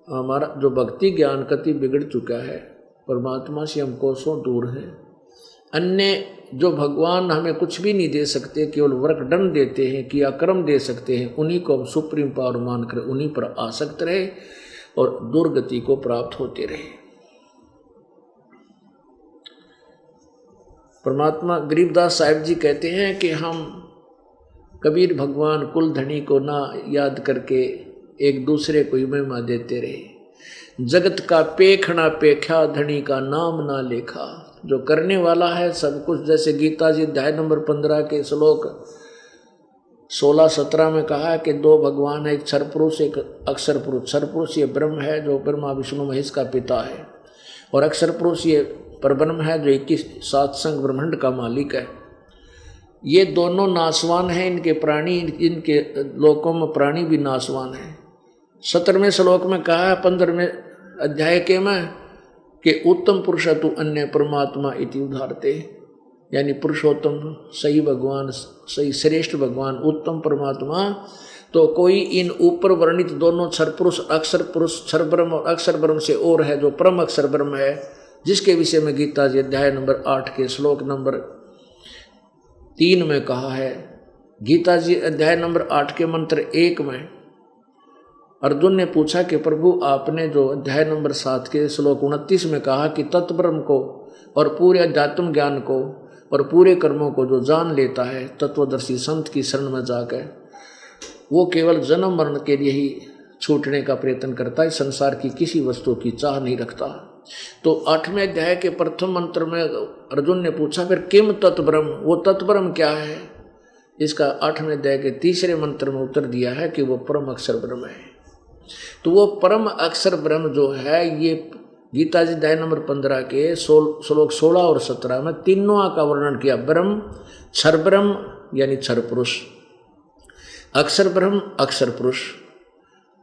हमारा जो भक्ति ज्ञान कति बिगड़ चुका है, परमात्मा से हम कोसों दूर हैं। अन्य जो भगवान हमें कुछ भी नहीं दे सकते, केवल वर्कडन देते हैं, क्रियाक्रम दे सकते हैं, उन्हीं को हम सुप्रीम पावर मानकर उन्हीं पर आसक्त रहे और दुर्गति को प्राप्त होते रहे। परमात्मा गरीबदास साहिब जी कहते हैं कि हम कबीर भगवान कुलधनी को ना याद करके एक दूसरे को ही महिमा देते रहे। जगत का पेखना पेख्या, धनी का नाम ना लेखा। जो करने वाला है सब कुछ, जैसे गीता जी अध्याय नंबर 15 के श्लोक 16-17 में कहा है कि दो भगवान है, एक क्षर पुरुष एक अक्षर पुरुष। क्षर पुरुष ये ब्रह्म है जो ब्रह्मा विष्णु महेश का पिता है, और अक्षर पुरुष ये परब्रह्म है जो 21 सातसंग ब्रह्मांड का मालिक है। ये दोनों नाशवान हैं, इनके प्राणी, इनके लोकों में प्राणी भी नाशवान है। 17वें श्लोक में कहा है 15वें अध्याय के में कि उत्तम पुरुष तु अन्य परमात्मा इति उदाहरते, यानी पुरुषोत्तम सही भगवान, सही श्रेष्ठ भगवान, उत्तम परमात्मा। तो कोई इन ऊपर वर्णित दोनों क्षर पुरुष अक्षर पुरुष, क्षर ब्रह्म और अक्षर ब्रह्म से और है जो परम अक्षर ब्रह्म है, जिसके विषय में गीता जी अध्याय नंबर 8 के श्लोक नंबर 3 में कहा है। गीता जी अध्याय नंबर 8 के मंत्र 1 में अर्जुन ने पूछा कि प्रभु आपने जो अध्याय नंबर 7 के श्लोक 29 में कहा कि तत्ब्रह्म को और पूरे अध्यात्म ज्ञान को और पूरे कर्मों को जो जान लेता है तत्वदर्शी संत की शरण में जाकर, वो केवल जन्म मरण के लिए ही छूटने का प्रयत्न करता है, संसार की किसी वस्तु की चाह नहीं रखता। तो 8वें अध्याय के प्रथम मंत्र में अर्जुन ने पूछा फिर किम तत्ब्रह्म, वो तत्ब्रह्म क्या है? इसका 8वें अध्याय के 3रे मंत्र में उत्तर दिया है कि वो परम अक्षर ब्रह्म है। तो वो परम अक्षर ब्रह्म जो है, ये गीता जी अध्याय नंबर 15 के श्लोक 16 और 17 में तीनों का वर्णन किया। ब्रह्म, क्षर ब्रह्म यानी क्षर पुरुष, अक्षर ब्रह्म अक्षर पुरुष,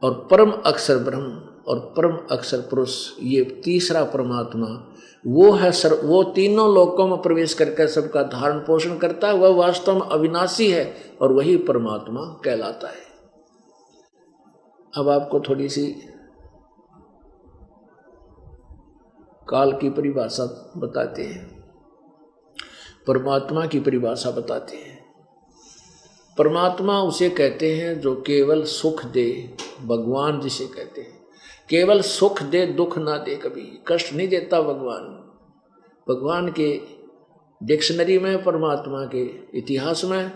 और परम अक्षर ब्रह्म और परम अक्षर पुरुष, ये तीसरा परमात्मा वो है वो तीनों लोकों में प्रवेश करके सबका धारण पोषण करता है। वह वास्तव में अविनाशी है और वही परमात्मा कहलाता है। अब आपको थोड़ी सी काल की परिभाषा बताते हैं, परमात्मा की परिभाषा बताते हैं। परमात्मा उसे कहते हैं जो केवल सुख दे, भगवान जिसे कहते हैं केवल सुख दे, दुख ना दे, कभी कष्ट नहीं देता भगवान। भगवान के डिक्शनरी में, परमात्मा के इतिहास में,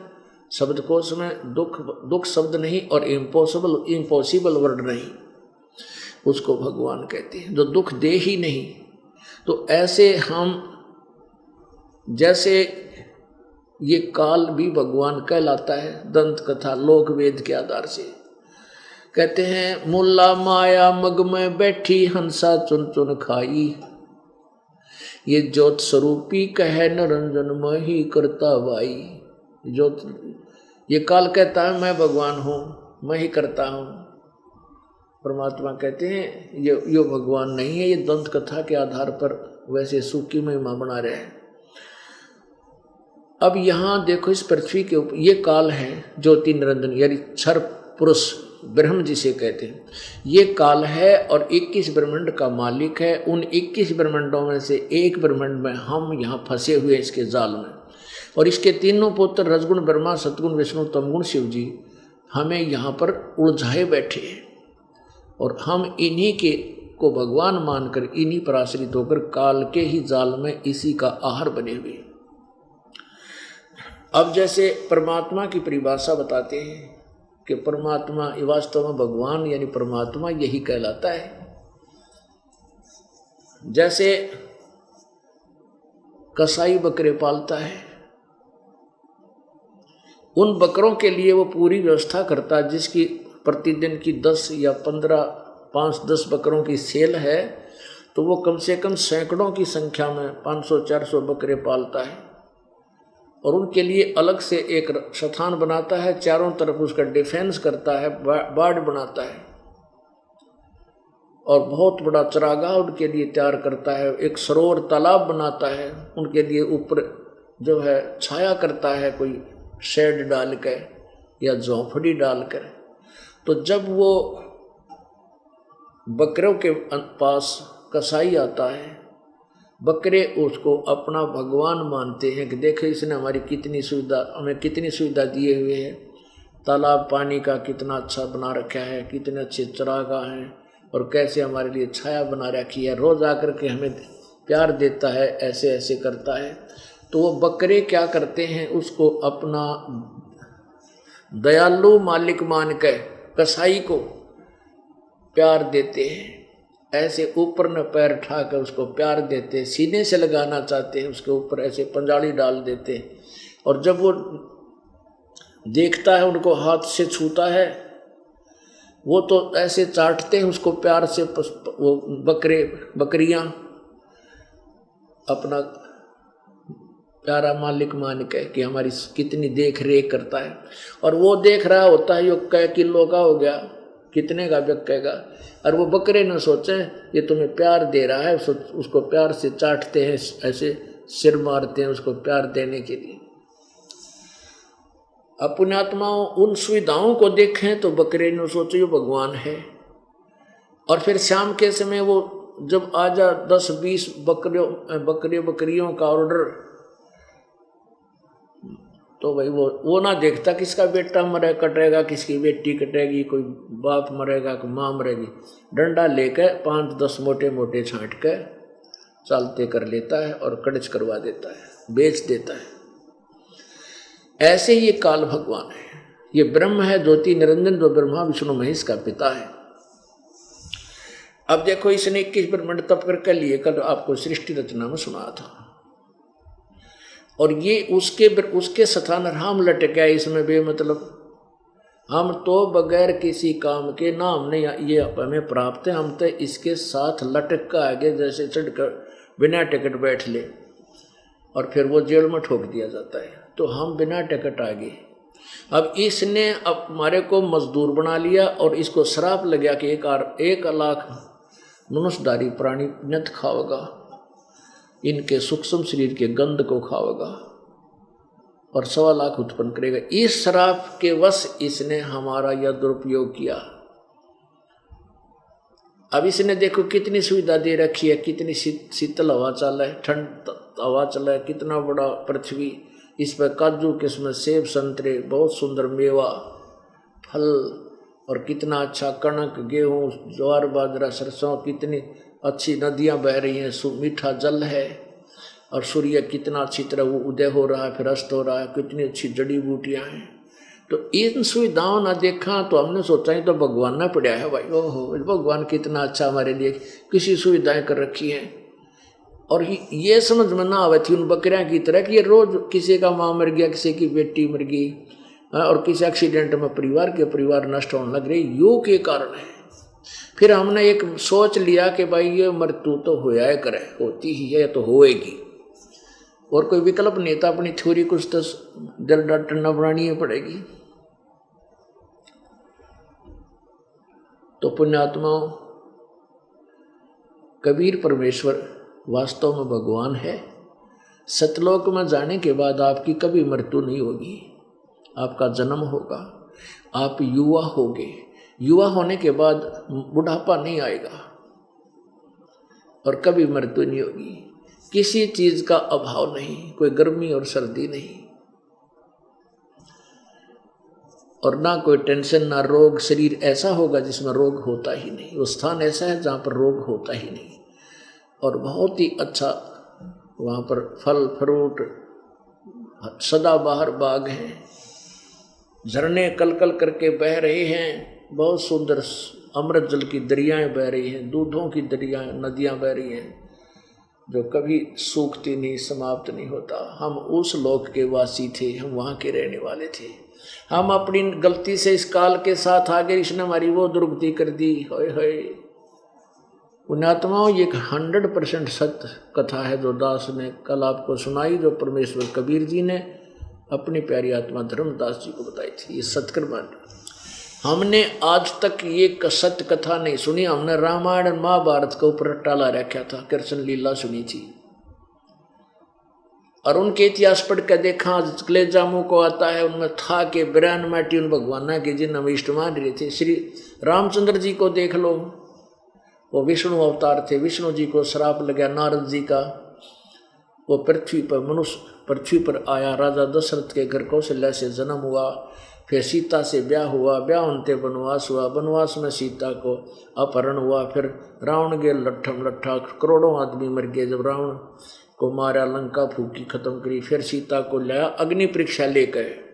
शब्दकोश में दुख शब्द नहीं और इम्पॉसिबल वर्ड नहीं, उसको भगवान कहते हैं जो दुख दे ही नहीं। तो ऐसे हम, जैसे ये काल भी भगवान कहलाता है, दंत कथा लोक वेद के आधार से कहते हैं मुल्ला माया मग में बैठी हंसा चुन चुन खाई, ये ज्योत स्वरूपी कहे निरंजन में ही करता वाई। ज्योत, ये काल कहता है मैं भगवान हूँ, मैं ही करता हूँ। परमात्मा कहते हैं ये भगवान नहीं है, ये दंत कथा के आधार पर वैसे सूखी महिमा बना रहे हैं। अब यहाँ देखो इस पृथ्वी के ऊपर ये काल है ज्योति निरंजन, यानी क्षर पुरुष ब्रह्म जिसे कहते हैं, ये काल है और 21 ब्रह्मांड का मालिक है। उन 21 ब्रह्मांडों में से एक ब्रह्मांड में हम यहाँ फंसे हुए हैं इसके जाल में, और इसके तीनों पुत्र रजगुण ब्रह्मा, सतगुण विष्णु, तमगुण शिव जी हमें यहाँ पर उलझाए बैठे हैं, और हम इन्हीं के को भगवान मानकर इन्हीं पर आश्रित होकर काल के ही जाल में इसी का आहार बने हुए। अब जैसे परमात्मा की परिभाषा बताते हैं कि परमात्मा वास्तव में भगवान यानी परमात्मा यही कहलाता है। जैसे कसाई बकरे पालता है, उन बकरों के लिए वो पूरी व्यवस्था करता है, जिसकी प्रतिदिन की 10 या 15, 5-10 बकरों की सेल है, तो वो कम से कम सैकड़ों की संख्या में 500-400 बकरे पालता है, और उनके लिए अलग से एक स्थान बनाता है, चारों तरफ उसका डिफेंस करता है, बाड़ बनाता है, और बहुत बड़ा चरागाह उनके लिए तैयार करता है, एक सरोवर तालाब बनाता है उनके लिए, ऊपर जो है छाया करता है कोई शेड डाल कर या झोंपड़ी डालकर। तो जब वो बकरों के पास कसाई आता है, बकरे उसको अपना भगवान मानते हैं कि देखो इसने हमारी कितनी सुविधा, हमें कितनी सुविधा दिए हुए है, तालाब पानी का कितना अच्छा बना रखा है, कितने अच्छे चरागाह हैं और कैसे हमारे लिए छाया बना रखी है, रोज आकर के हमें प्यार देता है, ऐसे ऐसे करता है। तो वो बकरे क्या करते हैं, उसको अपना दयालु मालिक मान के कसाई को प्यार देते हैं, ऐसे ऊपर न पैर उठा कर उसको प्यार देते, सीने से लगाना चाहते हैं, उसके ऊपर ऐसे पंजाली डाल देते हैं। और जब वो देखता है, उनको हाथ से छूता है, वो तो ऐसे चाटते हैं उसको प्यार से, वो बकरियां अपना प्यारा मालिक मान के कि हमारी कितनी देख रेख करता है। और वो देख रहा होता है, ये कै किलो का हो गया, कितने का बिकेगा, और वो बकरे न सोचे ये तुम्हें प्यार दे रहा है, उसको प्यार से चाटते हैं, ऐसे सिर मारते हैं उसको प्यार देने के लिए। अपने आत्माओं उन सुविधाओं को देखें तो बकरे न सोचे ये भगवान है। और फिर शाम के समय वो जब आ जा 10-20 बकरियों का ऑर्डर, तो भाई वो ना देखता किसका बेटा मरे कटेगा, किसकी बेटी कटेगी, कोई बाप मरेगा, कोई माँ मरेगी, डंडा लेकर 5-10 मोटे मोटे छांट के चालते कर लेता है और कड़च करवा देता है, बेच देता है। ऐसे ही ये काल भगवान है, ये ब्रह्म है ज्योति निरंजन, जो ब्रह्मा विष्णु महेश का पिता है। अब देखो इसने 21 ब्रह्मांड तप करके लिए, कल आपको सृष्टि रचना में सुना था, और ये उसके स्थान राम लटक गया इसमें बेमतलब। हम तो बगैर किसी काम के ना हमने ये हमें प्राप्त है, हम तो इसके साथ लटक का आगे जैसे चढ़कर बिना टिकट बैठ ले और फिर वो जेल में ठोक दिया जाता है, तो हम बिना टिकट आगे। अब इसने अब हमारे को मजदूर बना लिया और इसको श्राप लग गया कि 1 लाख मनुष्यधारी प्राणी नत खाओगा, इनके सूक्ष्म शरीर के गंध को खाओगा और 1.25 लाख उत्पन्न करेगा। इस श्राप के वश इसने हमारा यह दुरुपयोग किया। अब इसने देखो कितनी सुविधा दे रखी है, कितनी शीतल हवा चल है, ठंड हवा चल है, कितना बड़ा पृथ्वी, इस पर काजू किस्म सेब संतरे, बहुत सुंदर मेवा फल, और कितना अच्छा कणक गेहूँ ज्वार बाजरा सरसों, कितनी अच्छी नदियाँ बह रही हैं, मीठा जल है, और सूर्य कितना अच्छी तरह वो उदय हो रहा है फिर अस्त हो रहा है, कितनी अच्छी जड़ी बूटियाँ हैं। तो इन सुविधाओं ना देखा तो हमने सोचा ही तो भगवान ना पड़ा है भाई, ओहो भगवान कितना अच्छा हमारे लिए किसी सुविधाएं कर रखी हैं। और ये समझ में ना आवे थी उन बकरियाँ की तरह कि ये रोज किसी का माँ मर गया, किसी की बेटी मर गई, और किसी एक्सीडेंट में परिवार नष्ट होने लग रही, योग के कारण है। फिर हमने एक सोच लिया कि भाई ये मृत्यु तो होया करे, होती ही है तो होएगी, और कोई विकल्प नहीं था, अपनी थ्योरी कुछ तो दिल डॉक्टर बनानी पड़ेगी। तो पुण्यात्माओं, कबीर परमेश्वर वास्तव में भगवान है। सतलोक में जाने के बाद आपकी कभी मृत्यु नहीं होगी, आपका जन्म होगा, आप युवा होगे, युवा होने के बाद बुढ़ापा नहीं आएगा और कभी मृत्यु नहीं होगी। किसी चीज का अभाव नहीं, कोई गर्मी और सर्दी नहीं, और ना कोई टेंशन ना रोग। शरीर ऐसा होगा जिसमें रोग होता ही नहीं, वो स्थान ऐसा है जहाँ पर रोग होता ही नहीं, और बहुत ही अच्छा वहाँ पर फल फ्रूट सदाबहार बाग हैं, झरने कल कल करके बह रहे हैं, बहुत सुंदर अमृत जल की दरियाएं बह रही हैं, दूधों की दरियाएं नदियां बह रही हैं जो कभी सूखती नहीं, समाप्त नहीं होता। हम उस लोक के वासी थे, हम वहाँ के रहने वाले थे। हम अपनी गलती से इस काल के साथ आगे इसने हमारी वो दुर्गति कर दी। होय होय पुण्यात्माओं, ये 100% सत्य कथा है जो दास ने कल आपको सुनाई, जो परमेश्वर कबीर जी ने अपनी प्यारी आत्मा धर्मदास जी को बताई थी। ये सत्कर्म हमने आज तक ये सत्य कथा नहीं सुनी, हमने रामायण और महाभारत के ऊपर टाला रखा था, कृष्ण लीला सुनी थी और उनके इतिहास पढ़ कर देखा, कलेजा मुँह को आता है, उनमें था कि बिरान माटी उन भगवाना के जिन हम इष्ट मान रहे थे। श्री रामचंद्र जी को देख लो, वो विष्णु अवतार थे। विष्णु जी को श्राप लगा नारद जी का, वो पृथ्वी पर आया। राजा दशरथ के घर कौशल्या से जन्म हुआ, फिर सीता से ब्याह हुआ, ब्याह होते वनवास हुआ, वनवास में सीता को अपहरण हुआ, फिर रावण के लट्ठम लट्ठा करोड़ों आदमी मर गए। जब रावण को मारा, लंका फूकी, खत्म करी, फिर सीता को लाया, अग्नि परीक्षा लेकर।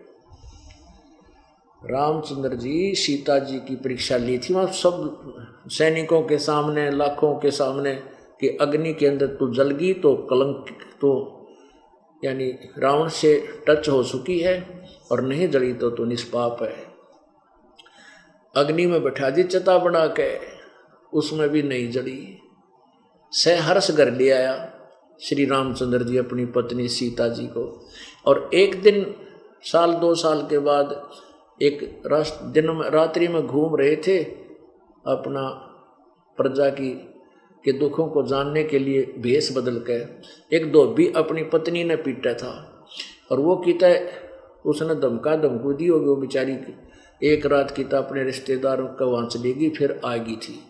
रामचंद्र जी सीता जी की परीक्षा ली थी, वहाँ सब सैनिकों के सामने, लाखों के सामने, कि अग्नि के अंदर तू जल गई तो कलंक, तो यानी रावण से टच हो चुकी है, और नहीं जली तो तू निष्पाप है। अग्नि में बैठा दी चिता बना के, उसमें भी नहीं जली। सहर्ष घर ले आया श्री रामचंद्र जी अपनी पत्नी सीता जी को। और एक दिन, साल 2 साल के बाद, एक दिन में रात्रि में घूम रहे थे, अपना प्रजा के दुखों को जानने के लिए भेष बदल के एक धोबी अपनी पत्नी ने पीटा था, और वो कीता उसने धमकू दी होगी वो बेचारी। एक रात कीता अपने रिश्तेदारों का वहाँ चलेगी, फिर आएगी थी।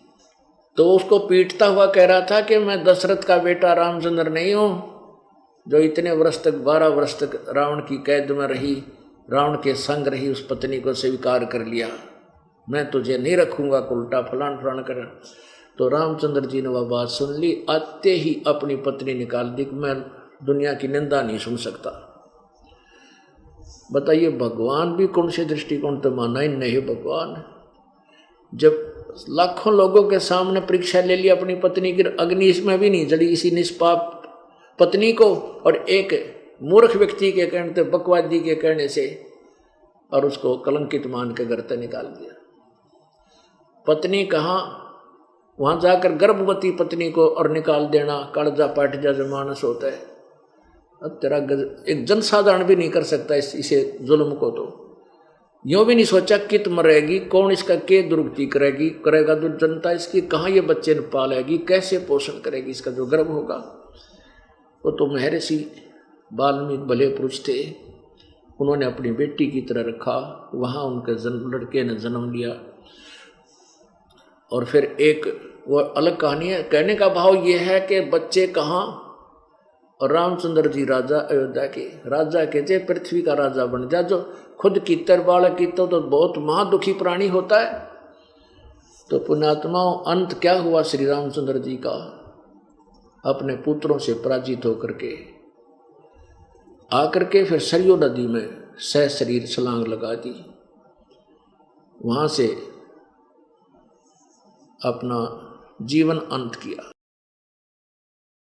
तो उसको पीटता हुआ कह रहा था कि मैं दशरथ का बेटा रामचंद्र नहीं हूँ, जो इतने वर्ष तक 12 वर्ष तक रावण की कैद में रही, रावण के संग रही, उस पत्नी को स्वीकार कर लिया, मैं तुझे नहीं रखूंगा, उल्टा फलान फलान कर। तो रामचंद्र जी ने वह बात सुन ली, आते ही अपनी पत्नी निकाल दी कि मैं दुनिया की निंदा नहीं सुन सकता। बताइए, भगवान भी कौन से दृष्टिकोण तो माना ही नहीं। भगवान जब लाखों लोगों के सामने परीक्षा ले ली अपनी पत्नी की, अग्नि इसमें भी नहीं जली, इसी निष्पाप पत्नी को, और एक मूर्ख व्यक्ति के कहने से, बकवादी के कहने से, और उसको कलंकित मान के घर से निकाल दिया। पत्नी कहाँ, वहां जाकर गर्भवती पत्नी को और निकाल देना, कालजा पाट जा जो मानस होता है। अब तेरा एक जनसाधारण भी नहीं कर सकता इसे जुल्म को। तो यूं भी नहीं सोचा कित मरेगी, कौन इसका के दुर्गति करेगा तो जनता इसकी, कहाँ ये बच्चे न पालेगी, कैसे पोषण करेगी इसका जो गर्भ होगा। वो तो महर्षि वाल्मीकि भले पुरुष थे, उन्होंने अपनी बेटी की तरह रखा, वहाँ उनके लड़के ने जन्म लिया। और फिर एक वो अलग कहानी है। कहने का भाव ये है कि बच्चे कहाँ, और रामचंद्र जी राजा अयोध्या के राजा कहते पृथ्वी का राजा बन जा, जो खुद कीतर बालक की तो बहुत महादुखी प्राणी होता है। तो पुण्यात्माओं, अंत क्या हुआ श्री रामचंद्र जी का, अपने पुत्रों से पराजित होकर के आकर के फिर सरयू नदी में शरीर छलांग लगा दी, वहां से अपना जीवन अंत किया।